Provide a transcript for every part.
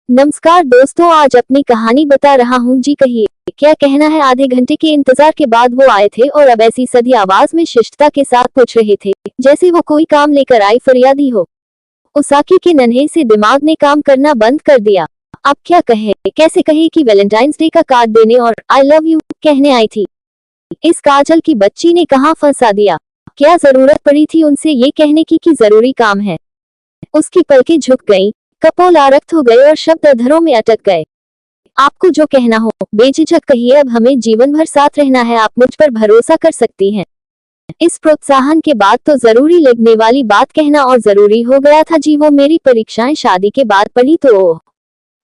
नमस्कार दोस्तों, आज अपनी कहानी बता रहा हूँ जी। कहिए क्या कहना है। आधे घंटे के इंतजार के बाद वो आए थे और अब ऐसी सधी आवाज में शिष्टता के साथ पूछ रहे थे जैसे वो कोई काम लेकर आई फरियादी हो। उसाकी के नन्हे से दिमाग ने काम करना बंद कर दिया। अब क्या कहे, कैसे कहे कि वैलेंटाइंस डे का कार्ड देने और आई लव यू कहने आई थी। इस काजल की बच्ची ने कहाँ फंसा दिया। क्या जरूरत पड़ी थी उनसे ये कहने की कि जरूरी काम है। उसकी पलकें झुक गईं, कपोल आरक्त हो गए और शब्द अधरों में अटक गए। आपको जो कहना हो बेझिझक कहिए, अब हमें जीवन भर साथ रहना है, आप मुझ पर भरोसा कर सकती हैं। इस प्रोत्साहन के बाद तो जरूरी लगने वाली बात कहना और जरूरी हो गया था जी। वो मेरी परीक्षाएं शादी के बाद पढ़ी तो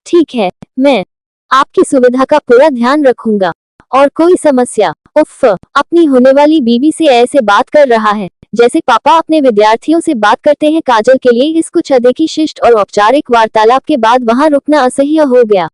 ठीक है, मैं आपकी सुविधा का पूरा ध्यान रखूंगा। और कोई समस्या? उफ, अपनी होने वाली बीवी से ऐसे बात कर रहा है जैसे पापा अपने विद्यार्थियों से बात करते हैं। काजल के लिए इस कुछ अधिक ही शिष्ट और औपचारिक वार्तालाप के बाद वहां रुकना असह्य हो गया।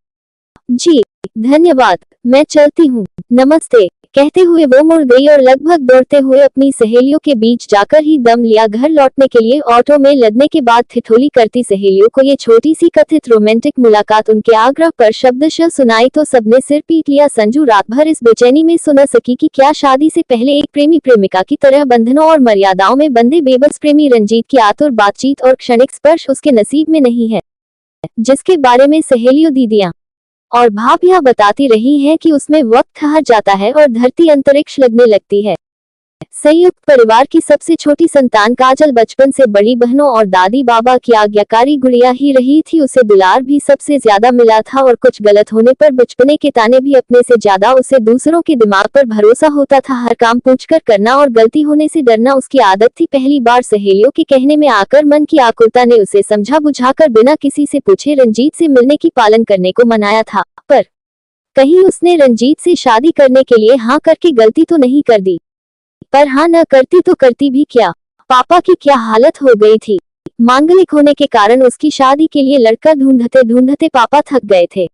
जी धन्यवाद, मैं चलती हूँ, नमस्ते कहते हुए वो मुड़ गई और लगभग दौड़ते हुए अपनी सहेलियों के बीच जाकर ही दम लिया। घर लौटने के लिए ऑटो में लदने के बाद ठिठोली करती सहेलियों को ये छोटी सी कथित रोमांटिक मुलाकात उनके आग्रह पर शब्दशः सुनाई तो सबने सिर पीट लिया। संजू रात भर इस बेचैनी में सुन सकी कि क्या शादी से पहले एक प्रेमी प्रेमिका की तरह बंधनों और मर्यादाओं में बंधे बेबस प्रेमी रंजीत की आतुर बातचीत और क्षणिक स्पर्श उसके नसीब में नहीं है, जिसके बारे में सहेलियों, दीदियां और भाभियां बताती रही हैं कि उसमें वक्त ठहर जाता है और धरती अंतरिक्ष लगने लगती है। संयुक्त परिवार की सबसे छोटी संतान काजल बचपन से बड़ी बहनों और दादी बाबा की आज्ञाकारी गुड़िया ही रही थी। उसे दुलार भी सबसे ज्यादा मिला था और कुछ गलत होने पर बचपने के ताने भी अपने से ज्यादा उसे दूसरों के दिमाग पर भरोसा होता था। हर काम पूछकर करना और गलती होने से डरना उसकी आदत थी। पहली बार सहेलियों के कहने में आकर मन की आकुलता ने उसे समझा बुझाकर बिना किसी से पूछे रंजीत से मिलने की पालन करने को मनाया था। पर कहीं उसने रंजीत से शादी करने के लिए हाँ करके गलती तो नहीं कर दी। पर हाँ न करती तो करती भी क्या। पापा की क्या हालत हो गई थी। मांगलिक होने के कारण उसकी शादी के लिए लड़का ढूंढते ढूंढते पापा थक गए थे।